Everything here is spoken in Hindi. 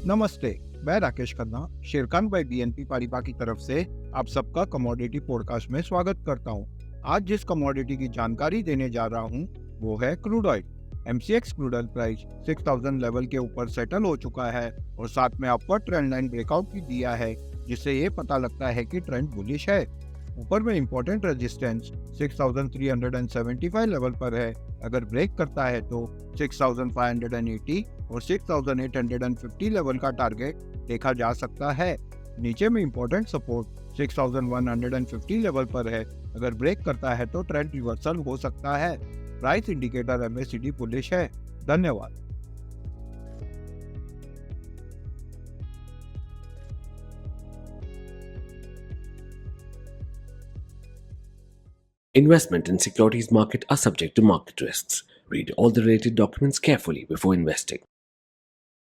नमस्ते, मैं Rakesh Khanna Sharekhan by BNP Paribas की तरफ से आप सबका कमोडिटी पॉडकास्ट में स्वागत करता हूं। आज जिस कमोडिटी की जानकारी देने जा रहा हूं वो है crude oil. MCX crude oil price 6000 level के ऊपर सेटल हो चुका है और साथ में अपवर्ड ट्रेंड लाइन ब्रेकआउट भी दिया है, जिससे ये पता लगता है कि ट्रेंड बुलिश है। ऊपर में इंपॉर्टेंट रेजिस्टेंस 6375 लेवल पर है। अगर ब्रेक करता है तो 6580 और 6850 लेवल का टारगेट देखा जा सकता है। नीचे में इंपॉर्टेंट सपोर्ट 6150 लेवल पर है। अगर ब्रेक करता है तो ट्रेंड रिवर्सल हो सकता है। प्राइस इंडिकेटर MACD बुलिश है। धन्यवाद। Investment in securities market are subject to market risks. Read all the related documents carefully before investing.